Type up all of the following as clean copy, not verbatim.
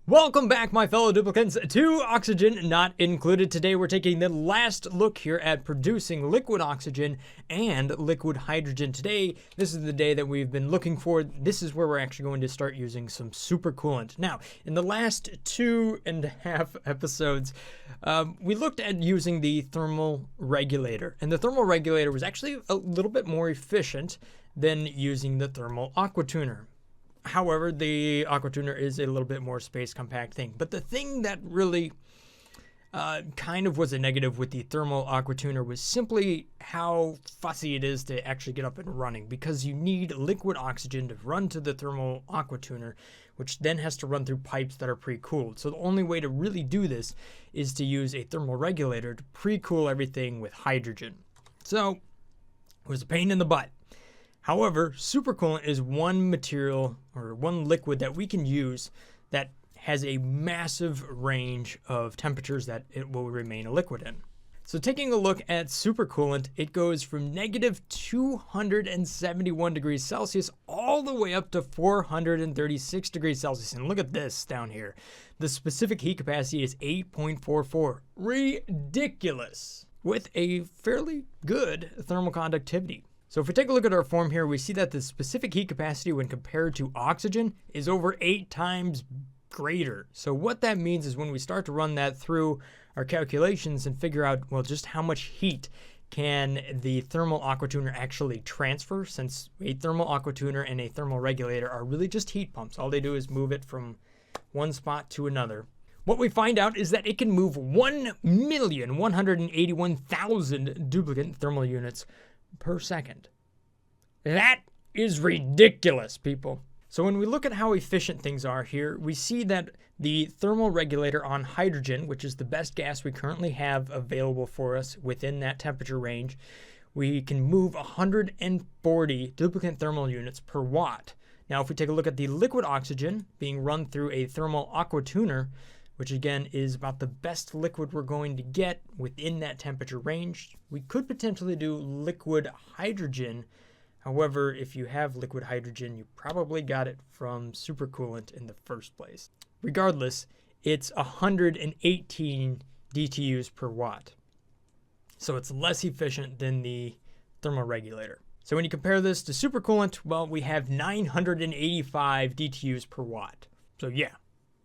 Welcome back, my fellow duplicants, to Oxygen Not Included. Today we're taking the last look here at producing liquid oxygen and liquid hydrogen. Today, this is the day that we've been looking for. This is where we're actually going to start using some super coolant. Now, in the last 2.5 episodes, we looked at using the thermal regulator. And the thermal regulator was actually a little bit more efficient than using the thermal aqua tuner. However, the aqua tuner is a little bit more space compact thing. But the thing that really kind of was a negative with the thermal aqua tuner was simply how fussy it is to actually get up and running, because you need liquid oxygen to run to the thermal aqua tuner, which then has to run through pipes that are pre-cooled. So the only way to really do this is to use a thermal regulator to pre-cool everything with hydrogen. So it was a pain in the butt. However, supercoolant is one material or one liquid that we can use that has a massive range of temperatures that it will remain a liquid in. So taking a look at supercoolant, it goes from negative 271 degrees Celsius all the way up to 436 degrees Celsius. And look at this down here. The specific heat capacity is 8.44. Ridiculous. With a fairly good thermal conductivity. So if we take a look at our form here, we see that the specific heat capacity when compared to oxygen is over 8 times greater. So what that means is when we start to run that through our calculations and figure out, well, just how much heat can the thermal aqua tuner actually transfer, since a thermal aqua tuner and a thermal regulator are really just heat pumps. All they do is move it from one spot to another. What we find out is that it can move 1,181,000 duplicate thermal units per second. That is ridiculous, people. So when we look at how efficient things are here, we see that the thermal regulator on hydrogen, which is the best gas we currently have available for us within that temperature range, we can move 140 duplicate thermal units per watt. Now, if we take a look at the liquid oxygen being run through a thermal aqua tuner, which again is about the best liquid we're going to get within that temperature range, we could potentially do liquid hydrogen. However, if you have liquid hydrogen, you probably got it from supercoolant in the first place. Regardless, it's 118 DTUs per watt. So it's less efficient than the thermal regulator. So when you compare this to supercoolant, well, we have 985 DTUs per watt. So yeah,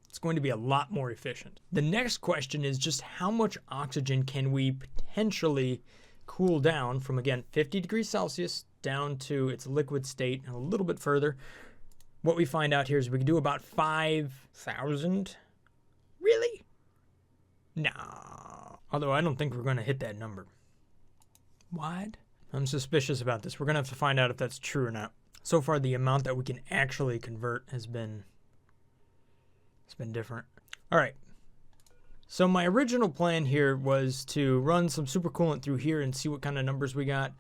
it's going to be a lot more efficient. The next question is just how much oxygen can we potentially cool down from, again, 50 degrees Celsius down to its liquid state and a little bit further. What we find out here is we can do about 5,000. Really? No. Although I don't think we're going to hit that number. What? I'm suspicious about this. We're going to have to find out if that's true or not. So far, the amount that we can actually convert has been different. All right. So my original plan here was to run some supercoolant through here and see what kind of numbers we got,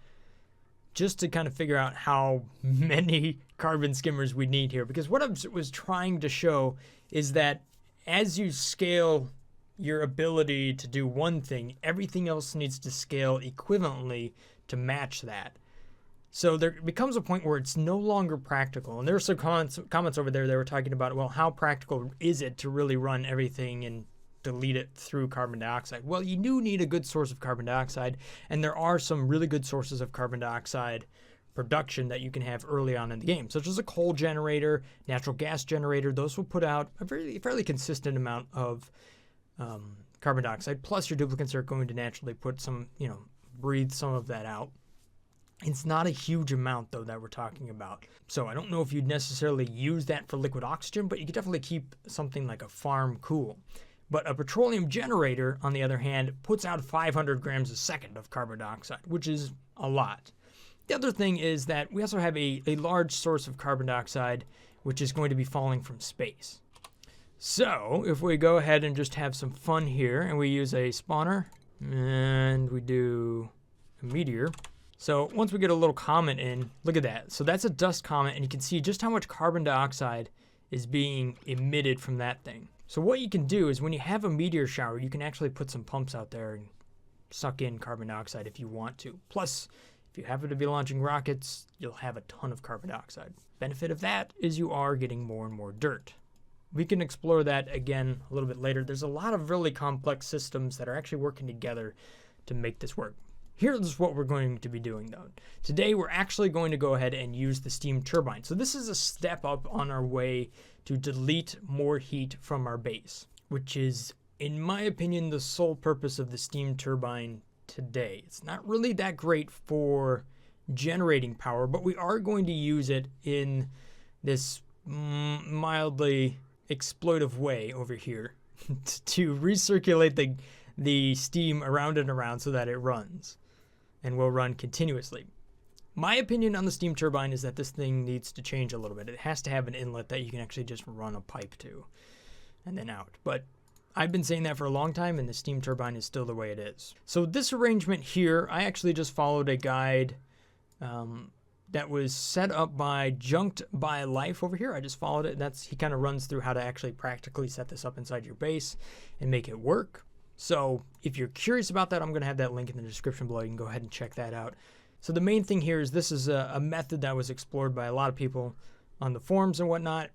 just to kind of figure out how many carbon skimmers we need here. Because what I was trying to show is that as you scale your ability to do one thing, everything else needs to scale equivalently to match that. So there becomes a point where it's no longer practical. And there are some comments over there that were talking about, well, how practical is it to really run everything and delete it through carbon dioxide? Well, you do need a good source of carbon dioxide, and there are some really good sources of carbon dioxide production that you can have early on in the game, such as a coal generator, natural gas generator. Those will put out a fairly consistent amount of carbon dioxide, plus your duplicates are going to naturally put some, breathe some of that out. It's not a huge amount, though, that we're talking about. So I don't know if you'd necessarily use that for liquid oxygen, but you could definitely keep something like a farm cool. But a petroleum generator, on the other hand, puts out 500 grams a second of carbon dioxide, which is a lot. The other thing is that we also have a large source of carbon dioxide, which is going to be falling from space. So if we go ahead and just have some fun here, and we use a spawner, and we do a meteor. So once we get a little comet in, look at that. So that's a dust comet, and you can see just how much carbon dioxide is being emitted from that thing. So what you can do is when you have a meteor shower, you can actually put some pumps out there and suck in carbon dioxide if you want to. Plus, if you happen to be launching rockets, you'll have a ton of carbon dioxide. Benefit of that is you are getting more and more dirt. we can explore that again a little bit later. There's a lot of really complex systems that are actually working together to make this work. Here's what we're going to be doing though. Today we're actually going to go ahead and use the steam turbine. So this is a step up on our way to delete more heat from our base, which is, in my opinion, the sole purpose of the steam turbine today. It's not really that great for generating power, but we are going to use it in this mildly exploitive way over here to recirculate the steam around and around so that it runs and will run continuously. My opinion on the steam turbine is that this thing needs to change a little bit. It has to have an inlet that you can actually just run a pipe to and then out. But I've been saying that for a long time, and the steam turbine is still the way it is. So this arrangement here, I actually just followed a guide that was set up by Junked by Life over here. I just followed it. He kind of runs through how to actually practically set this up inside your base and make it work. So if you're curious about that, I'm going to have that link in the description below. You can go ahead and check that out. So the main thing here is this is a method that was explored by a lot of people on the forums and whatnot.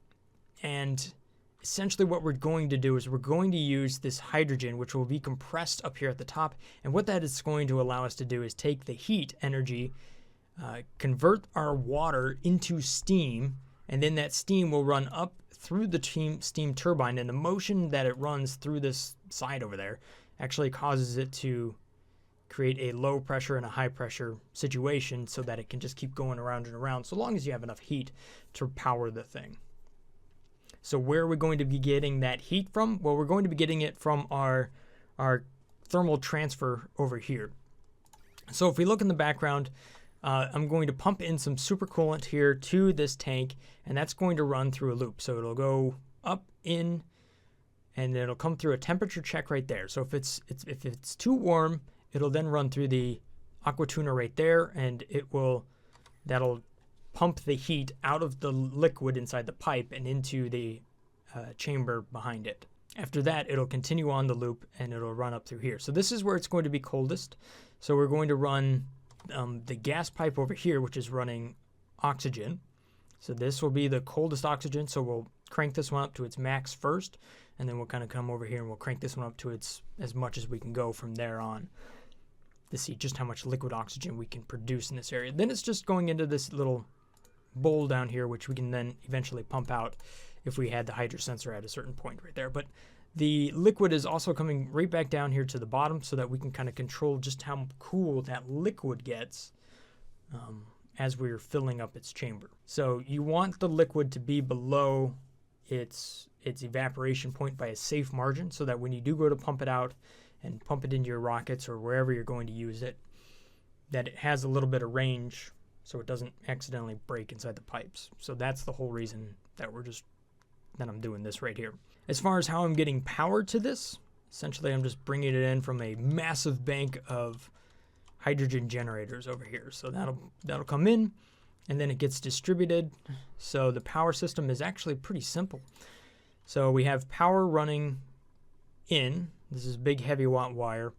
And essentially what we're going to do is we're going to use this hydrogen, which will be compressed up here at the top. And what that is going to allow us to do is take the heat energy, convert our water into steam, and then that steam will run up through the steam turbine, and the motion that it runs through this side over there actually causes it to create a low pressure and a high pressure situation so that it can just keep going around and around so long as you have enough heat to power the thing. So where are we going to be getting that heat from? Well, we're going to be getting it from our thermal transfer over here. So if we look in the background, I'm going to pump in some super coolant here to this tank, and that's going to run through a loop. So it'll go up, in, and it'll come through a temperature check right there. So if it's too warm, it'll then run through the aqua tuner right there, and that'll pump the heat out of the liquid inside the pipe and into the chamber behind it. After that, it'll continue on the loop and it'll run up through here. So this is where it's going to be coldest. So we're going to run the gas pipe over here, which is running oxygen. So this will be the coldest oxygen. So we'll crank this one up to its max first, and then we'll kind of come over here and we'll crank this one up to its as much as we can go from there on to see just how much liquid oxygen we can produce in this area. Then it's just going into this little bowl down here, which we can then eventually pump out if we had the hydro sensor at a certain point right there. But the liquid is also coming right back down here to the bottom so that we can kind of control just how cool that liquid gets as we're filling up its chamber. So you want the liquid to be below its evaporation point by a safe margin so that when you do go to pump it out and pump it into your rockets or wherever you're going to use it, that it has a little bit of range so it doesn't accidentally break inside the pipes. So that's the whole reason that I'm doing this right here. As far as how I'm getting power to this, essentially I'm just bringing it in from a massive bank of hydrogen generators over here. So that'll come in, and then it gets distributed. So the power system is actually pretty simple. So we have power running in. This is big heavy watt wire.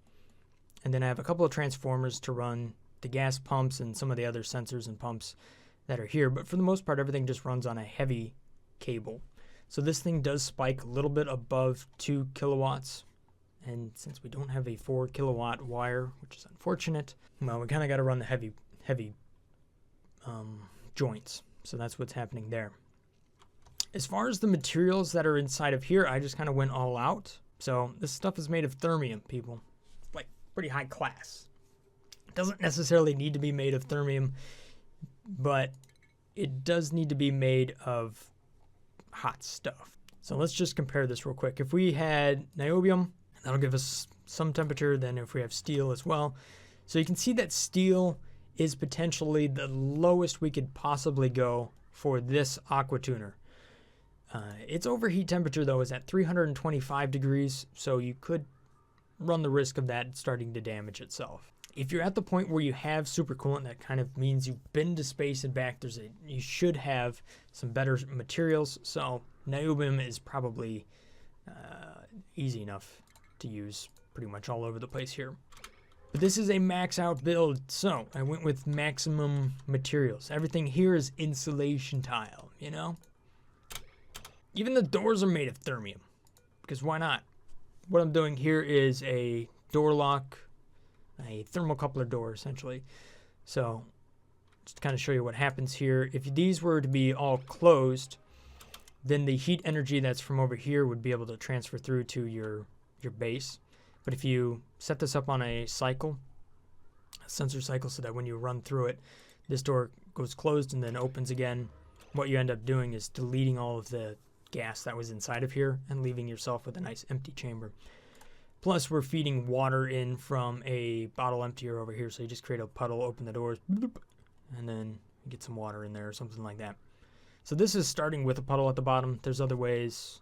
And then I have a couple of transformers to run the gas pumps and some of the other sensors and pumps that are here. But for the most part, everything just runs on a heavy cable. So this thing does spike a little bit above 2 kilowatts. And since we don't have a 4 kilowatt wire, which is unfortunate, well, we kind of got to run the heavy joints. So that's what's happening there. As far as the materials that are inside of here, I just kind of went all out. So this stuff is made of thermium, people. Like pretty high class. It doesn't necessarily need to be made of thermium, but it does need to be made of hot stuff. So let's just compare this real quick. If we had niobium, that'll give us some temperature. Then if we have steel as well. So you can see that steel is potentially the lowest we could possibly go for this aqua tuner. Its overheat temperature though is at 325 degrees, so you could run the risk of that starting to damage itself. If you're at the point where you have super coolant, that kind of means you've been to space and back. You should have some better materials. So niobium is probably easy enough to use pretty much all over the place here. But this is a max out build, so I went with maximum materials. Everything here is insulation tile, you know? Even the doors are made of thermium, because why not? What I'm doing here is a door lock, a thermocoupler door essentially. So just to kind of show you what happens here, if these were to be all closed, then the heat energy that's from over here would be able to transfer through to your base. But if you set this up on a cycle, a sensor cycle, so that when you run through it, this door goes closed and then opens again, what you end up doing is deleting all of the gas that was inside of here and leaving yourself with a nice empty chamber. Plus, we're feeding water in from a bottle emptier over here, so you just create a puddle, open the doors, and then get some water in there or something like that. So this is starting with a puddle at the bottom. There's other ways,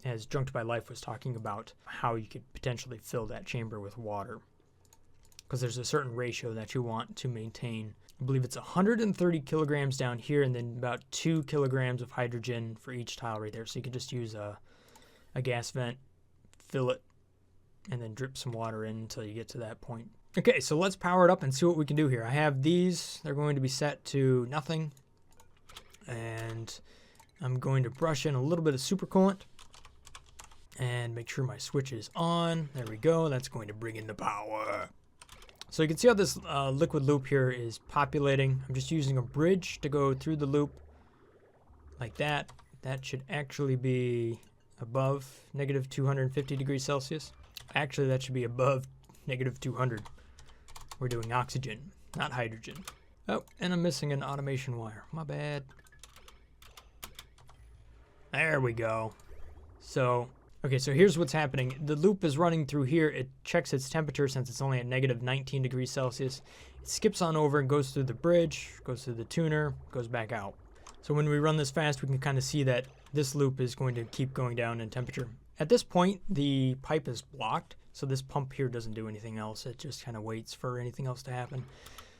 as Junked by Life was talking about, how you could potentially fill that chamber with water, because there's a certain ratio that you want to maintain. I believe it's 130 kilograms down here, and then about 2 kilograms of hydrogen for each tile right there. So you can just use a gas vent, fill it, and then drip some water in until you get to that point. Okay, so let's power it up and see what we can do here. I have these. They're going to be set to nothing. And I'm going to brush in a little bit of super coolant and make sure my switch is on. There we go. That's going to bring in the power. So you can see how this liquid loop here is populating. I'm just using a bridge to go through the loop like that. That should actually be above negative 250 degrees Celsius. Actually, that should be above negative 200. We're doing oxygen, not hydrogen. Oh, and I'm missing an automation wire. My bad. There we go. So, okay, so here's what's happening. The loop is running through here. It checks its temperature since it's only at negative 19 degrees Celsius. It skips on over and goes through the bridge, goes through the tuner, goes back out. So when we run this fast, we can kind of see that this loop is going to keep going down in temperature. At this point, the pipe is blocked, so this pump here doesn't do anything else. It just kind of waits for anything else to happen.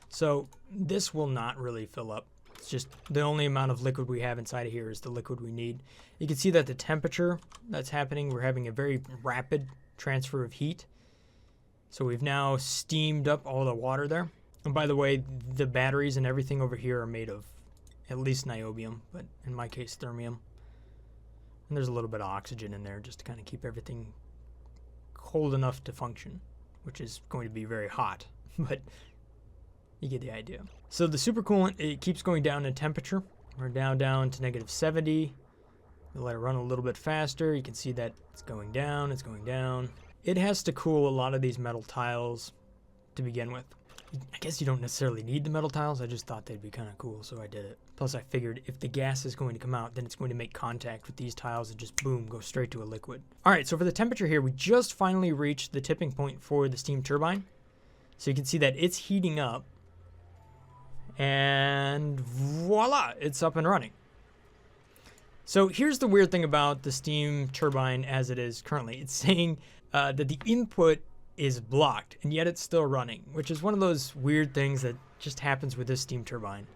So this will not really fill up. It's just the only amount of liquid we have inside of here is the liquid we need. You can see that the temperature that's happening, we're having a very rapid transfer of heat. So we've now steamed up all the water there. And by the way, the batteries and everything over here are made of at least niobium, but in my case, thermium. And there's a little bit of oxygen in there just to kind of keep everything cold enough to function, which is going to be very hot, but you get the idea. So the super coolant, it keeps going down in temperature. We're down to negative 70. We'll let it run a little bit faster. You can see that it's going down, it's going down. It has to cool a lot of these metal tiles to begin with. I guess you don't necessarily need the metal tiles. I just thought they'd be kind of cool, so I did it. Plus, I figured if the gas is going to come out, then it's going to make contact with these tiles and just, boom, go straight to a liquid. All right, so for the temperature here, we just finally reached the tipping point for the steam turbine. So you can see that it's heating up. And voila, it's up and running. So here's the weird thing about the steam turbine as it is currently. It's saying that the input is blocked, and yet it's still running, which is one of those weird things that just happens with this steam turbine.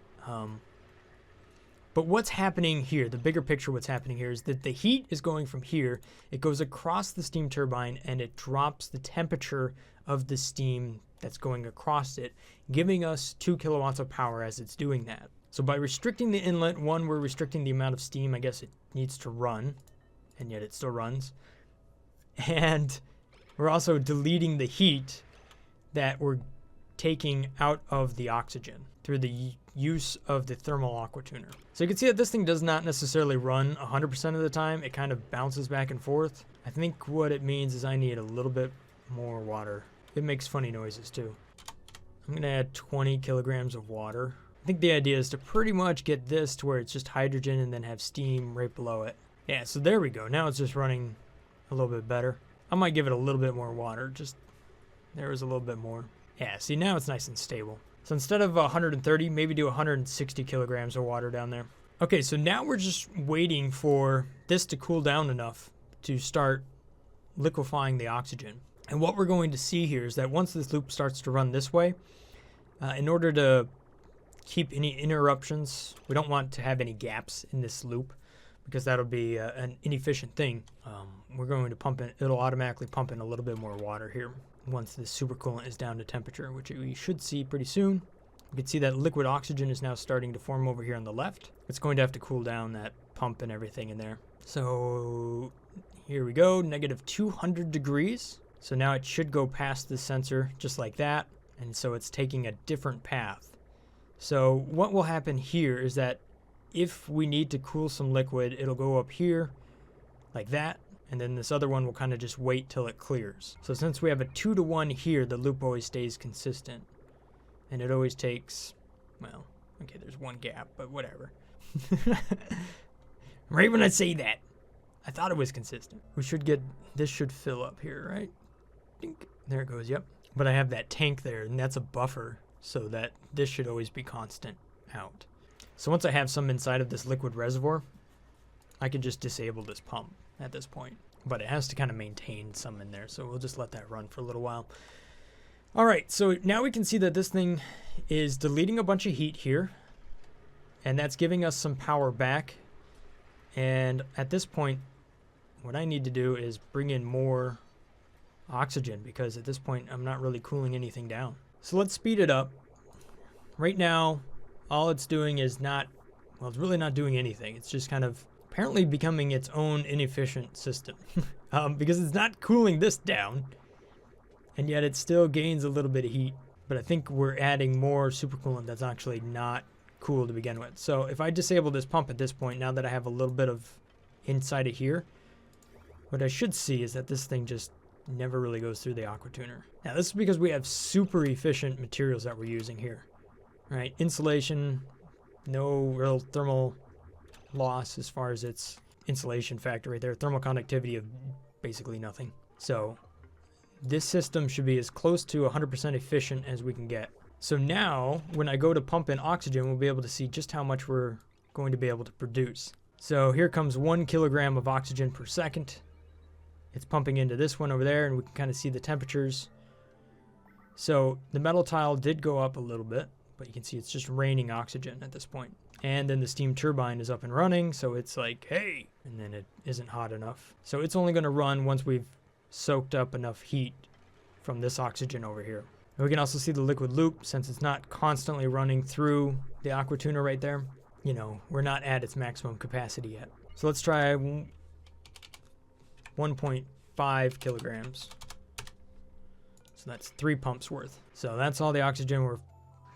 But what's happening here, the bigger picture, what's happening here is that the heat is going from here, it goes across the steam turbine, and it drops the temperature of the steam that's going across it, giving us 2 kilowatts of power as it's doing that. So by restricting the inlet, one, we're restricting the amount of steam I guess it needs to run, and yet it still runs. And we're also deleting the heat that we're taking out of the oxygen through the use of the thermal aqua tuner. So you can see that this thing does not necessarily run 100% of the time. It kind of bounces back and forth. I think what it means is I need a little bit more water. It makes funny noises too. I'm gonna add 20 kilograms of water. I think the idea is to pretty much get this to where it's just hydrogen and then have steam right below it. Yeah, so there we go. Now it's just running a little bit better. I might give it a little bit more water. Just, there was a little bit more. Yeah, see, now it's nice and stable. So instead of 130, maybe do 160 kilograms of water down there. Okay, so now we're just waiting for this to cool down enough to start liquefying the oxygen. And what we're going to see here is that once this loop starts to run this way, in order to keep any interruptions, we don't want to have any gaps in this loop because that'll be an inefficient thing. We're going to pump in, it'll automatically pump in a little bit more water here once the super coolant is down to temperature, which we should see pretty soon. You can see that liquid oxygen is now starting to form over here on the left. It's going to have to cool down that pump and everything in there. So here we go, negative 200 degrees. So now it should go past the sensor just like that. And so it's taking a different path. So what will happen here is that if we need to cool some liquid, it'll go up here like that. And then this other one will kind of just wait till it clears. So since we have a 2-to-1 here, the loop always stays consistent. And it always takes, well, okay, there's one gap, but whatever. Right when I say that, I thought it was consistent. We should get, this should fill up here, right? Dink. There it goes, yep. But I have that tank there, and that's a buffer, so that this should always be constant out. So once I have some inside of this liquid reservoir, I could just disable this pump at this point. But it has to kind of maintain some in there, so we'll just let that run for a little while. All right, so now we can see that this thing is deleting a bunch of heat here, and that's giving us some power back. And at this point, what I need to do is bring in more oxygen, because at this point, I'm not really cooling anything down. So let's speed it up. Right now, all it's doing is not, well, it's really not doing anything. It's just kind of apparently becoming its own inefficient system because it's not cooling this down, and yet it still gains a little bit of heat. But I think we're adding more super coolant that's actually not cool to begin with. So if I disable this pump at this point, now that I have a little bit of inside of here, what I should see is that this thing just never really goes through the aqua tuner. Now this is because we have super efficient materials that we're using here, right? Insulation, no real thermal loss as far as its insulation factor right there. Thermal conductivity of basically nothing. So this system should be as close to 100% efficient as we can get. So now when I go to pump in oxygen, we'll be able to see just how much we're going to be able to produce. So here comes 1 kilogram of oxygen per second. It's pumping into this one over there, and we can kind of see the temperatures. So the metal tile did go up a little bit, but you can see it's just raining oxygen at this point. And then the steam turbine is up and running, so it's like, hey, and then it isn't hot enough. So it's only going to run once we've soaked up enough heat from this oxygen over here. And we can also see the liquid loop, since it's not constantly running through the aqua tuner right there. You know, we're not at its maximum capacity yet. So let's try 1.5 kilograms. So that's 3 pumps worth. So that's all the oxygen we're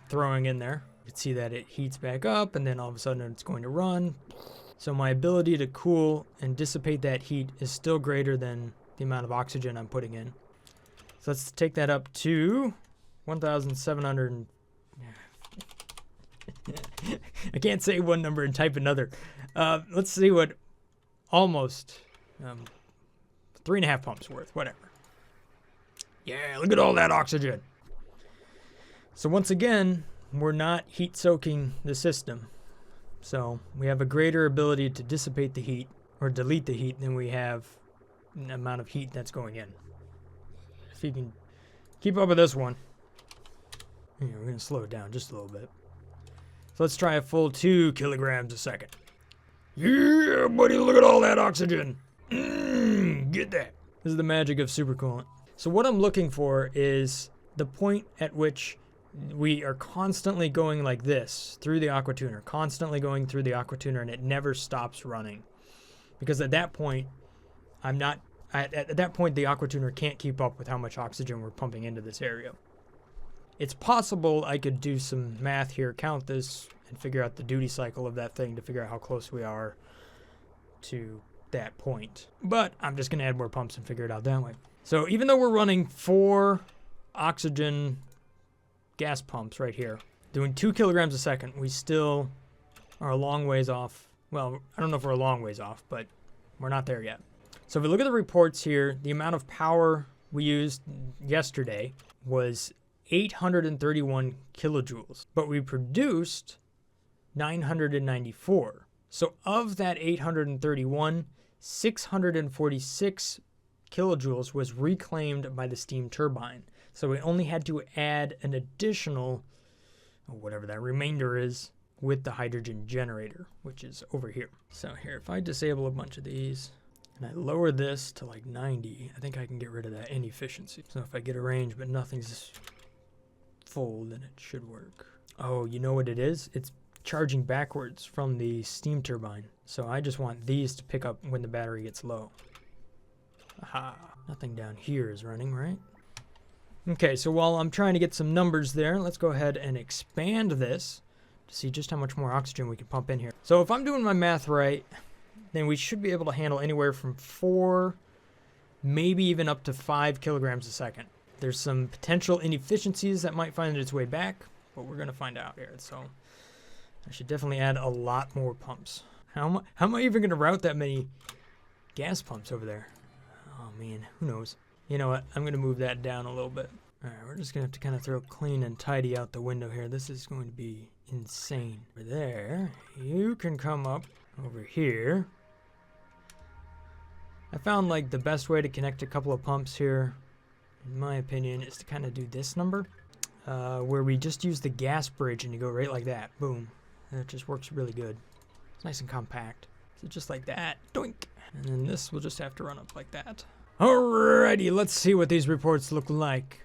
throwing in there. You can see that it heats back up, and then all of a sudden it's going to run. So my ability to cool and dissipate that heat is still greater than the amount of oxygen I'm putting in. So let's take that up to 1,700. I can't say one number and type another. Let's see what almost 3.5 pumps worth, whatever. Yeah, look at all that oxygen. So once again, we're not heat soaking the system. So we have a greater ability to dissipate the heat or delete the heat than we have the amount of heat that's going in. If you can keep up with this one. Yeah, we're going to slow it down just a little bit. So let's try a full 2 kilograms a second. Yeah, buddy, look at all that oxygen. Get that. This is the magic of super coolant. So what I'm looking for is the point at which we are constantly going like this through the aqua tuner, constantly going through the aqua tuner, and it never stops running. Because at that point, at that point, the aqua tuner can't keep up with how much oxygen we're pumping into this area. It's possible I could do some math here, count this, and figure out the duty cycle of that thing to figure out how close we are to that point. But I'm just going to add more pumps and figure it out that way. So even though we're running 4 oxygen gas pumps right here, doing 2 kilograms a second, we still are a long ways off. Well, I don't know if we're a long ways off, but we're not there yet. So if we look at the reports here, the amount of power we used yesterday was 831 kilojoules, but we produced 994. So of that 831, 646 kilojoules was reclaimed by the steam turbine. So we only had to add an additional, whatever that remainder is, with the hydrogen generator, which is over here. So here, if I disable a bunch of these and I lower this to like 90, I think I can get rid of that inefficiency. So if I get a range but nothing's full, then it should work. Oh, you know what it is? It's charging backwards from the steam turbine. So I just want these to pick up when the battery gets low. Aha. Nothing down here is running, right? Okay, so while I'm trying to get some numbers there, let's go ahead and expand this to see just how much more oxygen we can pump in here. So if I'm doing my math right, then we should be able to handle anywhere from 4, maybe even up to 5 kilograms a second. There's some potential inefficiencies that might find its way back, but we're going to find out here. So I should definitely add a lot more pumps. How am I even going to route that many gas pumps over there? Oh man, who knows? You know what? I'm going to move that down a little bit. All right, we're just going to have to kind of throw clean and tidy out the window here. This is going to be insane. Over there, you can come up over here. I found like the best way to connect a couple of pumps here, in my opinion, is to kind of do this number, where we just use the gas bridge and you go right like that. Boom. And it just works really good. It's nice and compact. So just like that. Doink. And then this will just have to run up like that. Alrighty, let's see what these reports look like.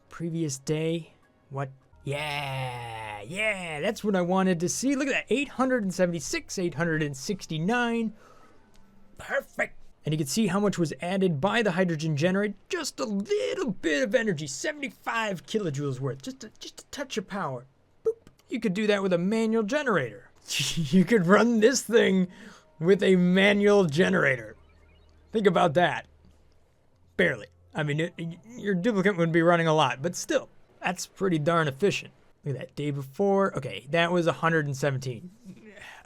Previous day. What? Yeah, that's what I wanted to see. Look at that, 876, 869. Perfect. And you can see how much was added by the hydrogen generator. Just a little bit of energy, 75 kilojoules worth. Just a touch of power. Boop. You could do that with a manual generator. You could run this thing with a manual generator. Think about that. Barely. I mean, your duplicate would be running a lot, but still, that's pretty darn efficient. Look at that, day before. Okay, that was 117.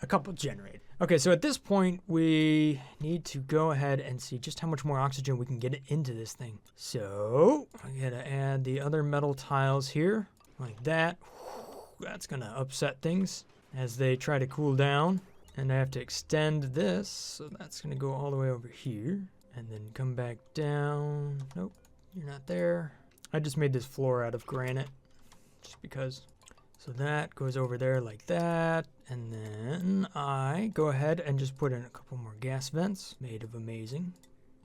A couple generators. Okay, so at this point, we need to go ahead and see just how much more oxygen we can get into this thing. So, I gotta add the other metal tiles here, like that. That's gonna upset things as they try to cool down. And I have to extend this, so that's gonna go all the way over here. And then come back down. Nope, you're not there. I just made this floor out of granite, just because. So that goes over there like that. And then I go ahead and just put in a couple more gas vents made of amazing.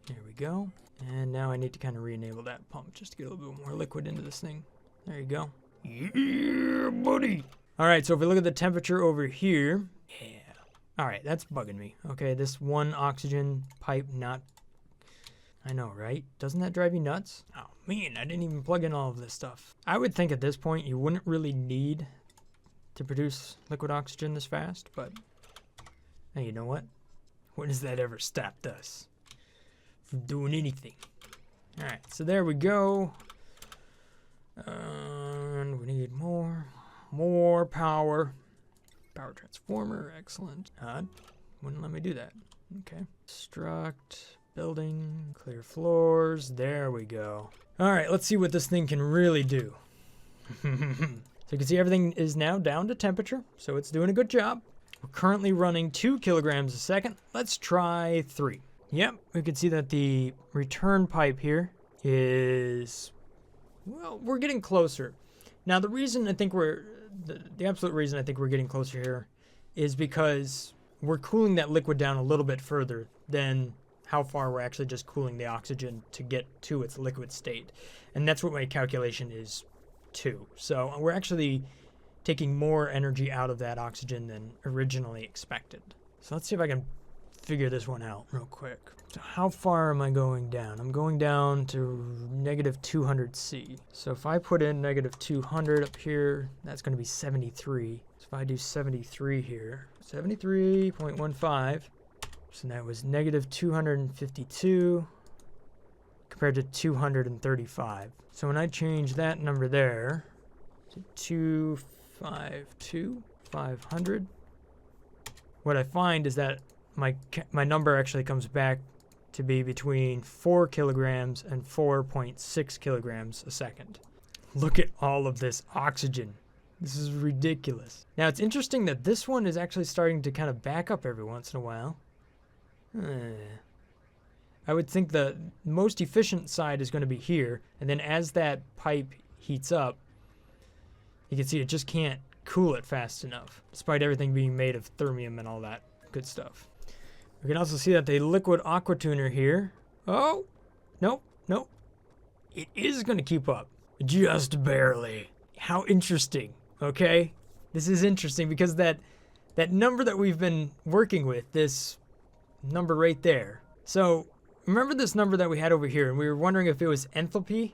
There we go. And now I need to kind of re-enable that pump just to get a little bit more liquid into this thing. There you go. Yeah, buddy. All right, so if we look at the temperature over here. Yeah. All right, that's bugging me. Okay, this one oxygen pipe not... I know, right? Doesn't that drive you nuts? Oh, man, I didn't even plug in all of this stuff. I would think at this point you wouldn't really need to produce liquid oxygen this fast, but hey, you know what? When has that ever stopped us from doing anything? All right, so there we go. And we need more power. Power transformer, excellent. Wouldn't let me do that. Okay. Struct. Building, clear floors, there we go. All right, let's see what this thing can really do. So you can see everything is now down to temperature, so it's doing a good job. We're currently running 2 kilograms a second. Let's try 3. Yep, we can see that the return pipe here is, well, we're getting closer. Now the reason I think the absolute reason I think we're getting closer here is because we're cooling that liquid down a little bit further than how far we're actually just cooling the oxygen to get to its liquid state. And that's what my calculation is too. So we're actually taking more energy out of that oxygen than originally expected. So let's see if I can figure this one out real quick. So how far am I going down? I'm going down to negative 200 C. So if I put in negative 200 up here, that's going to be 73. So if I do 73 here, 73.15. So that was negative 252 compared to 235. So when I change that number there to 252, 500, what I find is that my number actually comes back to be between 4 kilograms and 4.6 kilograms a second. Look at all of this oxygen. This is ridiculous. Now it's interesting that this one is actually starting to kind of back up every once in a while. I would think the most efficient side is going to be here, and then as that pipe heats up, you can see it just can't cool it fast enough, despite everything being made of thermium and all that good stuff. We can also see that the liquid aqua tuner here, oh, nope, it is going to keep up, just barely. How interesting. okay? This is interesting because that number that we've been working with, this number right there. So remember this number that we had over here, and we were wondering if it was enthalpy?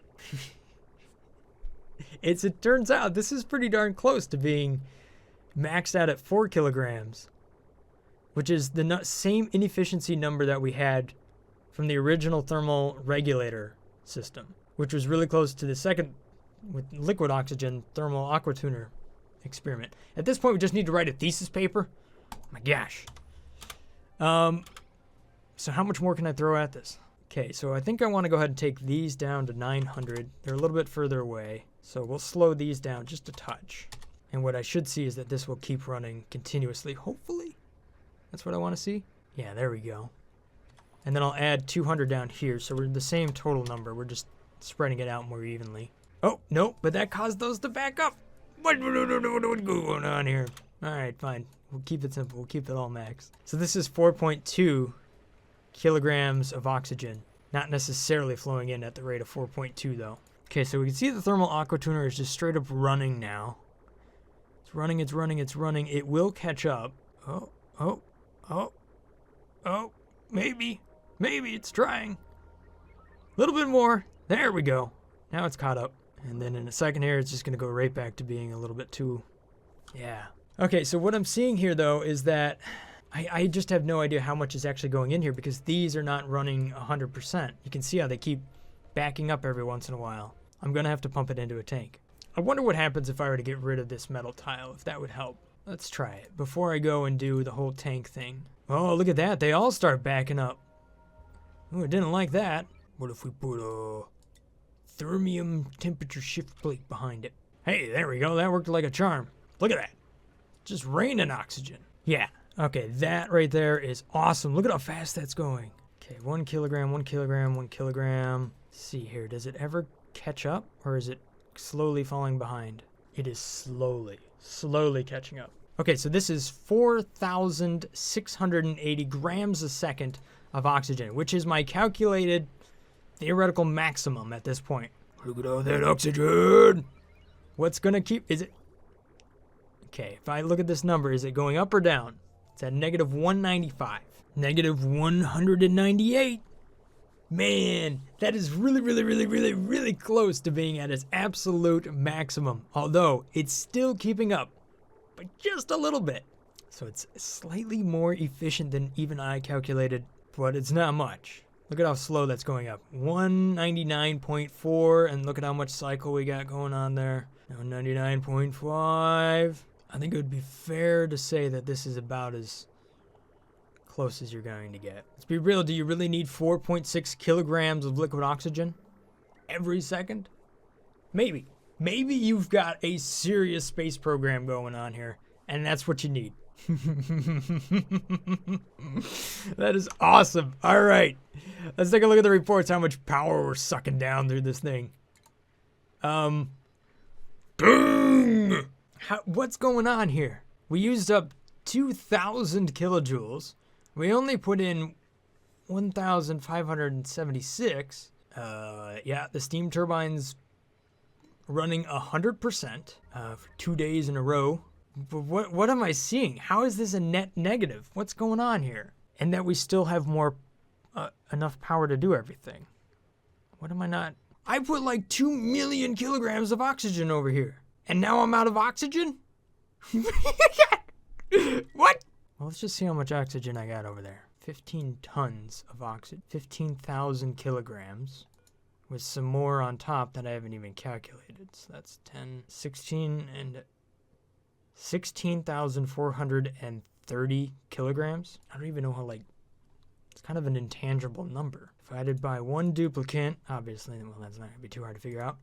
It turns out this is pretty darn close to being maxed out at 4 kilograms, which is the same inefficiency number that we had from the original thermal regulator system, which was really close to the second with liquid oxygen thermal aqua tuner experiment. At this point, we just need to write a thesis paper. Oh my gosh. So how much more can I throw at this? Okay, so I think I want to go ahead and take these down to 900. They're a little bit further away, so we'll slow these down just a touch. And what I should see is that this will keep running continuously, hopefully. That's what I want to see. Yeah, there we go. And then I'll add 200 down here, so we're the same total number. We're just spreading it out more evenly. Oh, no, but that caused those to back up. What's going on here? All right, fine. We'll keep it simple. We'll keep it all max. So this is 4.2 kilograms of oxygen. Not necessarily flowing in at the rate of 4.2, though. Okay, so we can see the thermal aqua tuner is just straight up running now. It's running, it's running, it's running. It will catch up. Oh, maybe it's trying. A little bit more. There we go. Now it's caught up. And then in a second here, it's just going to go right back to being a little bit too, yeah. Okay, so what I'm seeing here, though, is that I just have no idea how much is actually going in here because these are not running 100%. You can see how they keep backing up every once in a while. I'm going to have to pump it into a tank. I wonder what happens if I were to get rid of this metal tile, if that would help. Let's try it before I go and do the whole tank thing. Oh, look at that. They all start backing up. Oh, I didn't like that. What if we put a thermium temperature shift plate behind it? Hey, there we go. That worked like a charm. Look at that. Just raining oxygen. Yeah. Okay, that right there is awesome. Look at how fast that's going. Okay, 1 kilogram, 1 kilogram, 1 kilogram. Let's see here. Does it ever catch up, or is it slowly falling behind? It is slowly catching up. Okay, so this is 4,680 grams a second of oxygen, which is my calculated theoretical maximum at this point. Look at all that oxygen. What's gonna keep, is it? Okay, if I look at this number, is it going up or down? It's at negative 195. Negative 198. Man, that is really close to being at its absolute maximum. Although, it's still keeping up, but just a little bit. So it's slightly more efficient than even I calculated, but it's not much. Look at how slow that's going up. 199.4, and look at how much cycle we got going on there. Now 99.5. I think it would be fair to say that this is about as close as you're going to get. Let's be real, do you really need 4.6 kilograms of liquid oxygen every second? Maybe. Maybe you've got a serious space program going on here, and that's what you need. That is awesome. All right. Let's take a look at the reports, how much power we're sucking down through this thing. Boom! What's going on here? We used up 2,000 kilojoules. We only put in 1,576. Yeah, the steam turbine's running 100% for 2 days in a row. But what am I seeing? How is this a net negative? What's going on here? And that we still have more enough power to do everything. What am I not? I put like 2 million kilograms of oxygen over here. And now I'm out of oxygen? What? Well, let's just see how much oxygen I got over there. 15 tons of oxygen. 15,000 kilograms. With some more on top that I haven't even calculated. So that's 10, 16, and 16,430 kilograms. I don't even know how, like, it's kind of an intangible number. Divided by one duplicant, obviously, well, that's not going to be too hard to figure out.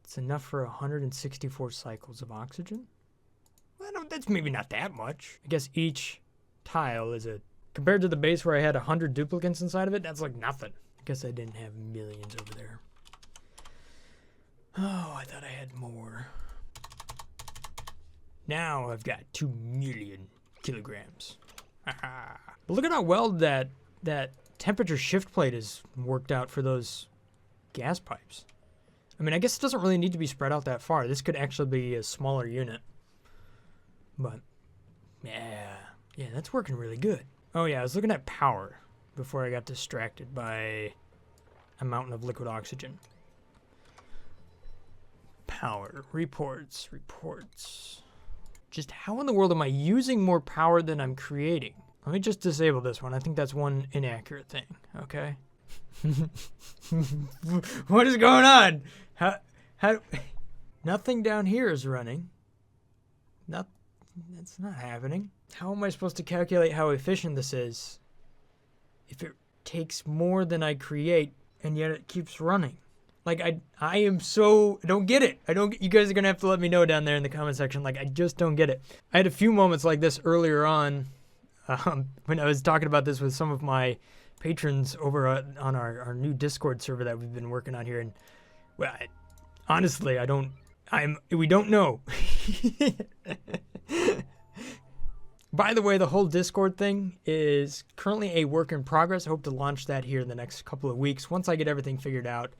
It's enough for 164 cycles of oxygen. Well, that's maybe not that much. I guess each tile is compared to the base where I had 100 duplicants inside of it, that's like nothing. I guess I didn't have millions over there. Oh, I thought I had more. Now I've got 2 million kilograms. But look at how well that temperature shift plate is worked out for those gas pipes. I mean, I guess it doesn't really need to be spread out that far. This could actually be a smaller unit. But, yeah, that's working really good. Oh yeah, I was looking at power before I got distracted by a mountain of liquid oxygen. Power, reports. Just how in the world am I using more power than I'm creating? Let me just disable this one. I think that's one inaccurate thing, okay? What is going on? How nothing down here is running. That's not happening. How am I supposed to calculate how efficient this is if it takes more than I create and yet it keeps running? Like, I am so, I don't get it. You guys are going to have to let me know down there in the comment section. Like, I just don't get it. I had a few moments like this earlier on when I was talking about this with some of my patrons over on our new Discord server that we've been working on here. And, well, honestly, we don't know. By the way, the whole Discord thing is currently a work in progress. I hope to launch that here in the next couple of weeks once I get everything figured out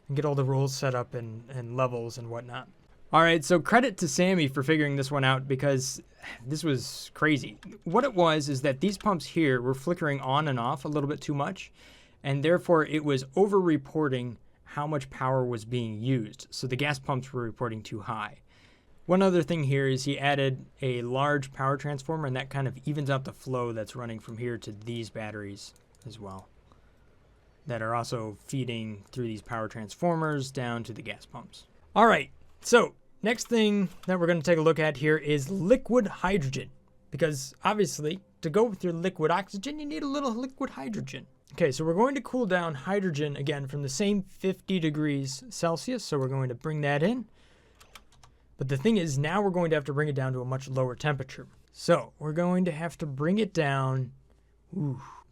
and get all the roles set up and levels and whatnot. All right, so credit to Sammy for figuring this one out because this was crazy. What it was is that these pumps here were flickering on and off a little bit too much, and therefore it was over-reporting how much power was being used. So the gas pumps were reporting too high. One other thing here is he added a large power transformer, and that kind of evens out the flow that's running from here to these batteries as well, that are also feeding through these power transformers down to the gas pumps. All right, so next thing that we're going to take a look at here is liquid hydrogen, because obviously to go with your liquid oxygen, you need a little liquid hydrogen. Okay, so we're going to cool down hydrogen again from the same 50 degrees Celsius, so we're going to bring that in. But the thing is, now we're going to have to bring it down to a much lower temperature. So we're going to have to bring it down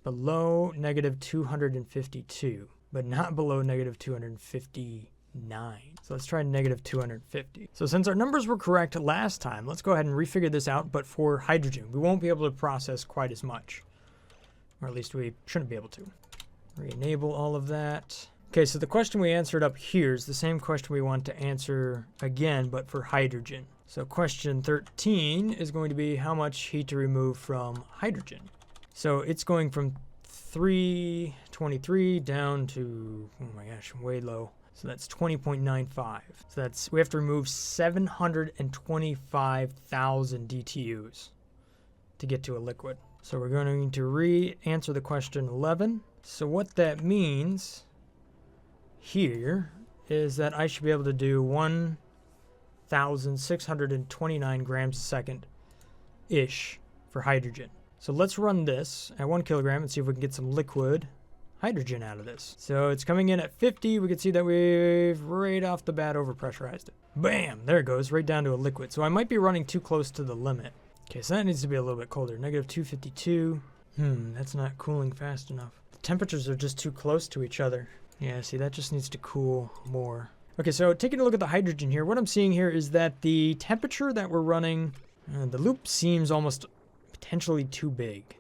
below negative 252, but not below negative 259. So let's try negative 250. So since our numbers were correct last time, let's go ahead and refigure this out, but for hydrogen. We won't be able to process quite as much, or at least we shouldn't be able to. Re-enable all of that. Okay, so the question we answered up here is the same question we want to answer again, but for hydrogen. So question 13 is going to be how much heat to remove from hydrogen. So it's going from 323 down to, oh my gosh, way low. So that's 20.95. So we have to remove 725,000 DTUs to get to a liquid. So we're going to re-answer the question 11. So what that means here is that I should be able to do 1,629 grams a second-ish for hydrogen. So let's run this at 1 kilogram and see if we can get some liquid hydrogen out of this. So it's coming in at 50. We can see that we've right off the bat overpressurized it. Bam! There it goes, right down to a liquid. So I might be running too close to the limit. Okay, so that needs to be a little bit colder. Negative 252. That's not cooling fast enough. The temperatures are just too close to each other. Yeah, see, that just needs to cool more. Okay, so taking a look at the hydrogen here, what I'm seeing here is that the temperature that we're running, the loop seems almost potentially too big.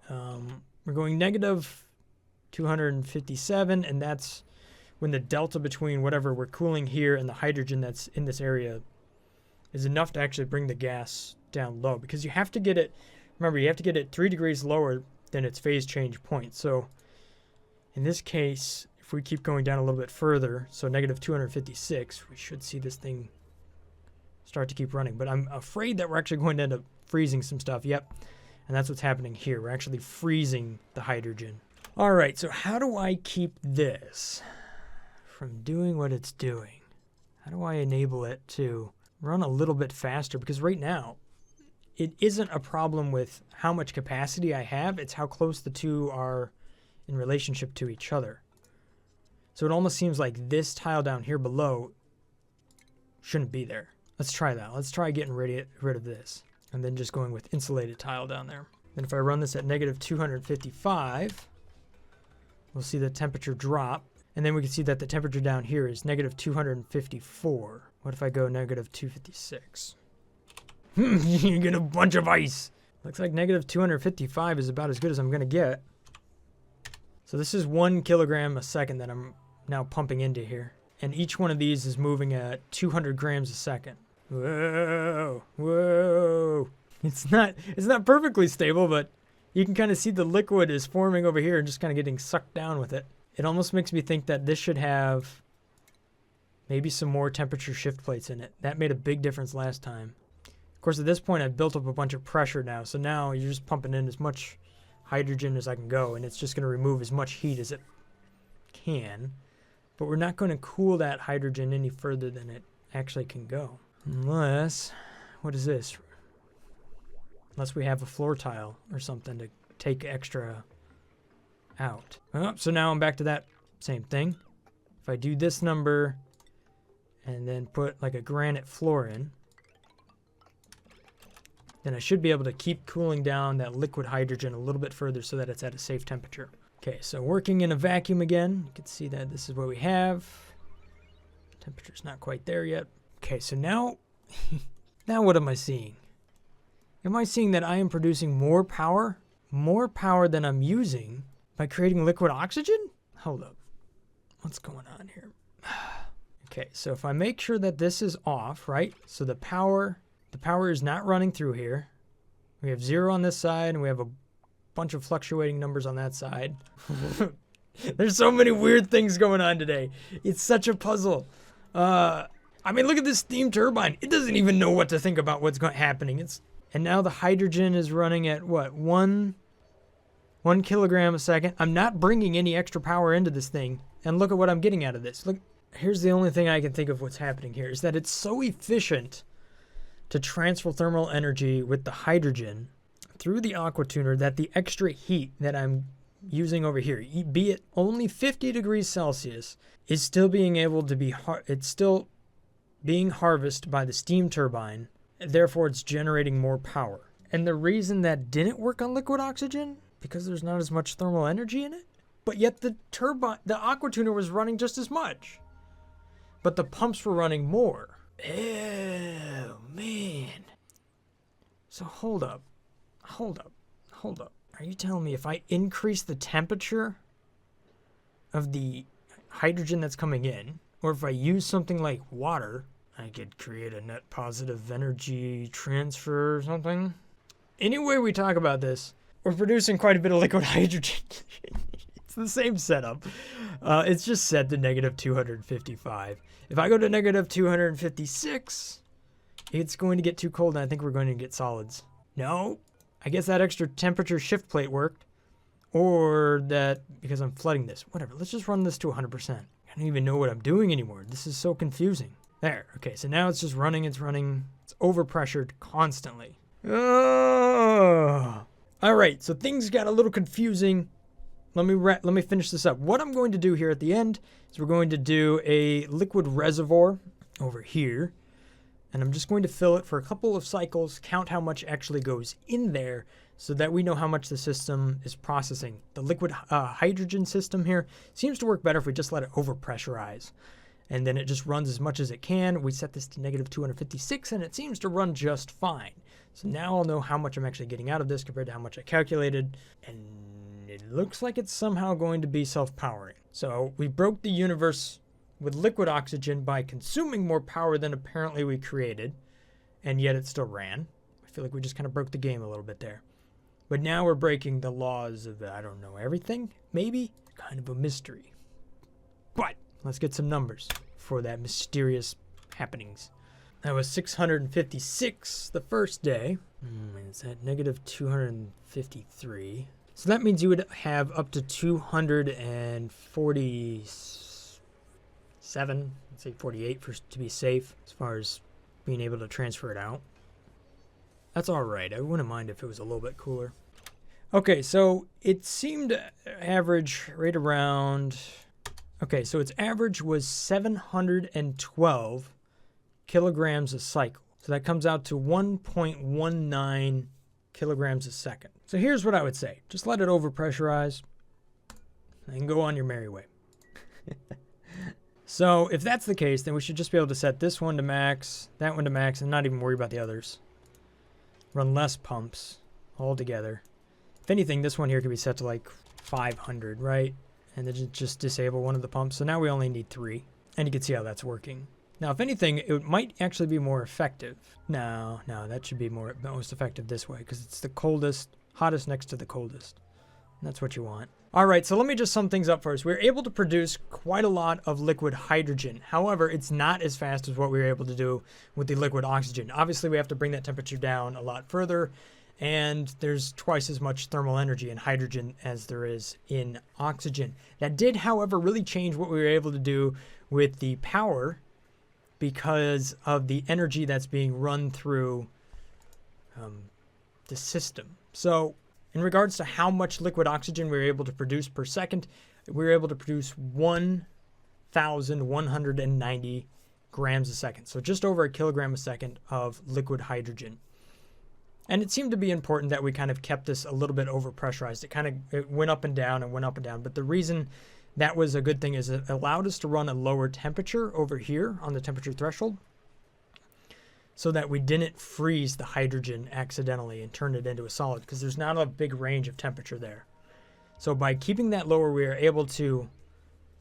We're going negative 257, and that's when the delta between whatever we're cooling here and the hydrogen that's in this area is enough to actually bring the gas down low. Because you have to get it, remember, you have to get it 3 degrees lower than its phase change point. So in this case, if we keep going down a little bit further, so negative 256, we should see this thing start to keep running. But I'm afraid that we're actually going to end up freezing some stuff. Yep, and that's what's happening here. We're actually freezing the hydrogen. All right, so how do I keep this from doing what it's doing? How do I enable it to run a little bit faster? Because right now, it isn't a problem with how much capacity I have. It's how close the two are in relationship to each other. So it almost seems like this tile down here below shouldn't be there. Let's try that. Let's try getting rid of this. And then just going with insulated tile down there. Then if I run this at negative 255, we'll see the temperature drop. And then we can see that the temperature down here is negative 254. What if I go negative 256? You get a bunch of ice. Looks like negative 255 is about as good as I'm going to get. So this is 1 kilogram a second that I'm now pumping into here. And each one of these is moving at 200 grams a second. Whoa, whoa. It's not perfectly stable, but you can kind of see the liquid is forming over here and just kind of getting sucked down with it. It almost makes me think that this should have maybe some more temperature shift plates in it. That made a big difference last time. Of course, at this point, I've built up a bunch of pressure now. So now you're just pumping in as much hydrogen as I can go, and it's just going to remove as much heat as it can. But we're not going to cool that hydrogen any further than it actually can go. Unless, what is this? Unless we have a floor tile or something to take extra out. Oh, so now I'm back to that same thing. If I do this number and then put like a granite floor in, then I should be able to keep cooling down that liquid hydrogen a little bit further so that it's at a safe temperature. Okay, so working in a vacuum again, you can see that this is what we have. Temperature's not quite there yet. Okay, so now, now what am I seeing? Am I seeing that I am producing more power than I'm using by creating liquid oxygen? Hold up. What's going on here? Okay, so if I make sure that this is off, right? So the power is not running through here. We have 0 on this side, and we have a bunch of fluctuating numbers on that side. There's so many weird things going on today. It's such a puzzle. I mean, look at this steam turbine. It doesn't even know what to think about what's happening. And now the hydrogen is running at what? 1 kilogram a second. I'm not bringing any extra power into this thing. And look at what I'm getting out of this. Look, here's the only thing I can think of what's happening here is that it's so efficient to transfer thermal energy with the hydrogen through the aqua tuner that the extra heat that I'm using over here, be it only 50 degrees Celsius, is still being able to be, it's still being harvested by the steam turbine. Therefore, it's generating more power. And the reason that didn't work on liquid oxygen, because there's not as much thermal energy in it, but yet the aqua tuner was running just as much, but the pumps were running more. Oh, man. So hold up. Are you telling me if I increase the temperature of the hydrogen that's coming in, or if I use something like water, I could create a net positive energy transfer or something? Any way we talk about this, we're producing quite a bit of liquid hydrogen. It's the same setup. It's just set to negative 255. If I go to negative 256, it's going to get too cold, and I think we're going to get solids. No, I guess that extra temperature shift plate worked. Or that, because I'm flooding this. Whatever, let's just run this to 100%. I don't even know what I'm doing anymore. This is so confusing. There, okay, so now it's just running, it's overpressured constantly. Oh. All right, so things got a little confusing. Let me finish this up. What I'm going to do here at the end is we're going to do a liquid reservoir over here. And I'm just going to fill it for a couple of cycles, count how much actually goes in there so that we know how much the system is processing. The liquid hydrogen system here seems to work better if we just let it overpressurize. And then it just runs as much as it can. We set this to negative 256 and it seems to run just fine. So now I'll know how much I'm actually getting out of this compared to how much I calculated. And it looks like it's somehow going to be self-powering. So we broke the universe with liquid oxygen by consuming more power than apparently we created, and yet it still ran. I feel like we just kind of broke the game a little bit there. But now we're breaking the laws of, I don't know, everything, maybe? Kind of a mystery. But let's get some numbers for that mysterious happenings. That was 656 the first day. It's at negative 253. So that means you would have up to 247, let's say 48 to be safe as far as being able to transfer it out. That's all right. I wouldn't mind if it was a little bit cooler. Okay, so it seemed average right around... Okay, so its average was 712 kilograms a cycle. So that comes out to 1.19 kilograms a second. So here's what I would say. Just let it overpressurize and go on your merry way. So if that's the case, then we should just be able to set this one to max, that one to max, and not even worry about the others. Run less pumps altogether. If anything, this one here could be set to like 500, right? And then just disable one of the pumps. So now we only need 3. And you can see how that's working. Now, if anything, it might actually be more effective. No, that should be most effective this way because it's the coldest, hottest next to the coldest. And that's what you want. All right, so let me just sum things up first. We're able to produce quite a lot of liquid hydrogen. However, it's not as fast as what we were able to do with the liquid oxygen. Obviously, we have to bring that temperature down a lot further, and there's twice as much thermal energy in hydrogen as there is in oxygen. That did, however, really change what we were able to do with the power because of the energy that's being run through the system. So in regards to how much liquid oxygen we were able to produce per second, we were able to produce 1,190 grams a second. So just over a kilogram a second of liquid hydrogen. And it seemed to be important that we kind of kept this a little bit overpressurized. It went up and down and went up and down. But the reason that was a good thing is it allowed us to run a lower temperature over here on the temperature threshold so that we didn't freeze the hydrogen accidentally and turn it into a solid because there's not a big range of temperature there. So by keeping that lower, we are able to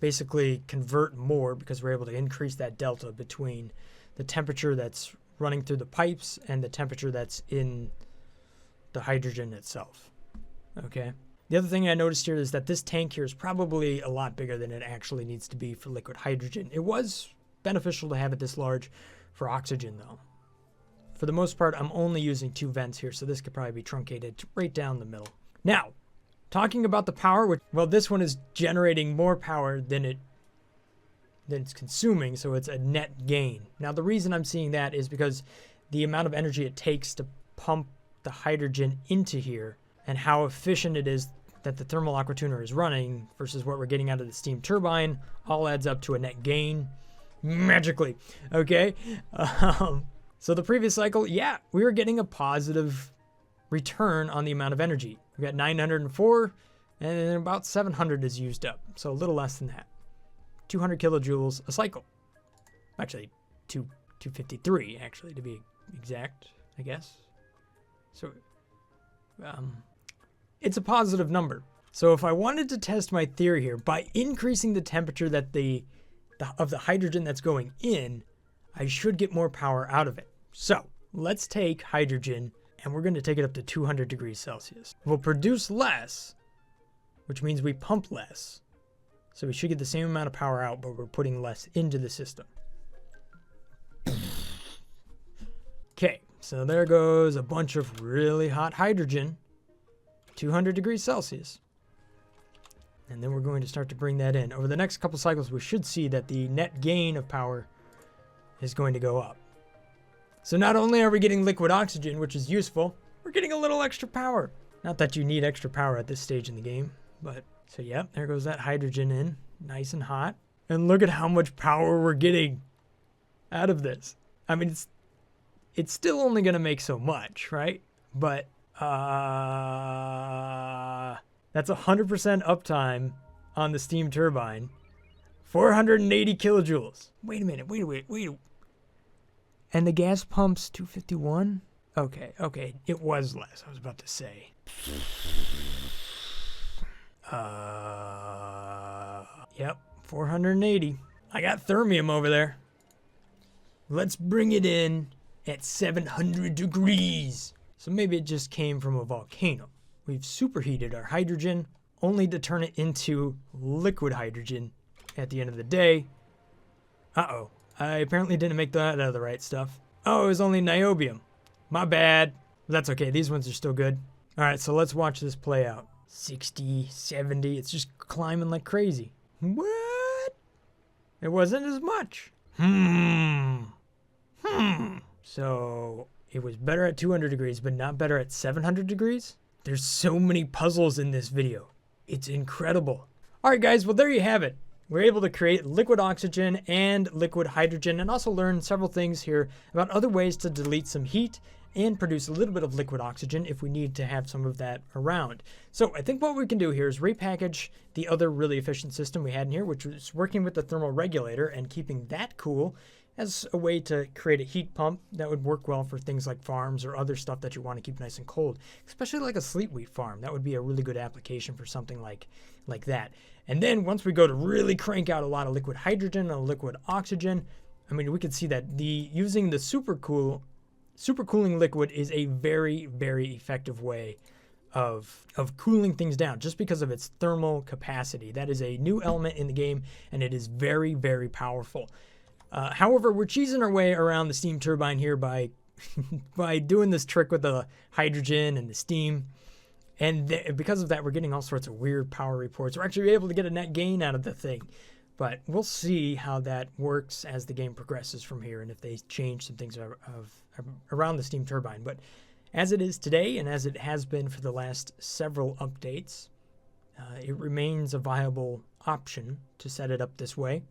basically convert more because we're able to increase that delta between the temperature that's running through the pipes and the temperature that's in the hydrogen itself. Okay. The other thing I noticed here is that this tank here is probably a lot bigger than it actually needs to be for liquid hydrogen. It was beneficial to have it this large for oxygen though. For the most part, I'm only using 2 vents here, so this could probably be truncated right down the middle. Now, talking about the power, well, this one is generating more power than it's consuming, so it's a net gain. Now, the reason I'm seeing that is because the amount of energy it takes to pump the hydrogen into here and how efficient it is that the thermal aqua tuner is running versus what we're getting out of the steam turbine all adds up to a net gain magically. Okay. So the previous cycle, yeah, we were getting a positive return on the amount of energy. We got 904 and then about 700 is used up. So a little less than that. 200 kilojoules a cycle. Actually, 253 actually to be exact, I guess. So it's a positive number. So if I wanted to test my theory here, by increasing the temperature that of the hydrogen that's going in, I should get more power out of it. So let's take hydrogen and we're going to take it up to 200 degrees Celsius. We'll produce less, which means we pump less. So we should get the same amount of power out, but we're putting less into the system. Okay, so there goes a bunch of really hot hydrogen, 200 degrees Celsius. And then we're going to start to bring that in. Over the next couple cycles, we should see that the net gain of power is going to go up. So not only are we getting liquid oxygen, which is useful, we're getting a little extra power. Not that you need extra power at this stage in the game, but so yeah, there goes that hydrogen in, nice and hot. And look at how much power we're getting out of this. I mean, it's still only going to make so much, right? But that's 100% uptime on the steam turbine. 480 kilojoules. Wait a minute. Wait. And the gas pump's 251? Okay. It was less, I was about to say. Yep, 480. I got thermium over there. Let's bring it in at 700 degrees. So maybe it just came from a volcano. We've superheated our hydrogen, only to turn it into liquid hydrogen at the end of the day. Uh-oh. I apparently didn't make that out of the right stuff. Oh, it was only niobium. My bad. That's okay. These ones are still good. All right, so let's watch this play out. 60, 70. It's just climbing like crazy. What? It wasn't as much. So it was better at 200 degrees, but not better at 700 degrees? There's so many puzzles in this video. It's incredible. All right, guys. Well, there you have it. We're able to create liquid oxygen and liquid hydrogen and also learn several things here about other ways to delete some heat and produce a little bit of liquid oxygen if we need to have some of that around. So I think what we can do here is repackage the other really efficient system we had in here, which was working with the thermal regulator and keeping that cool, as a way to create a heat pump that would work well for things like farms or other stuff that you want to keep nice and cold, especially like a sleet wheat farm. That would be a really good application for something like that. And then once we go to really crank out a lot of liquid hydrogen and liquid oxygen, I mean, we could see that using the super cooling liquid is a very, very effective way of cooling things down just because of its thermal capacity. That is a new element in the game, and it is very, very powerful. However, we're cheesing our way around the steam turbine here by doing this trick with the hydrogen and the steam. And because of that, we're getting all sorts of weird power reports. We're actually able to get a net gain out of the thing. But we'll see how that works as the game progresses from here and if they change some things around the steam turbine. But as it is today, and as it has been for the last several updates, it remains a viable option to set it up this way,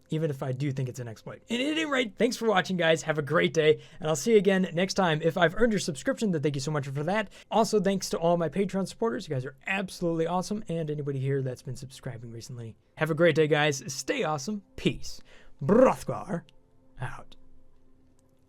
even if I do think it's an exploit. And at any rate, thanks for watching, guys. Have a great day, and I'll see you again next time. If I've earned your subscription, then thank you so much for that. Also, thanks to all my Patreon supporters. You guys are absolutely awesome, and anybody here that's been subscribing recently. Have a great day, guys. Stay awesome. Peace. Brothgar out.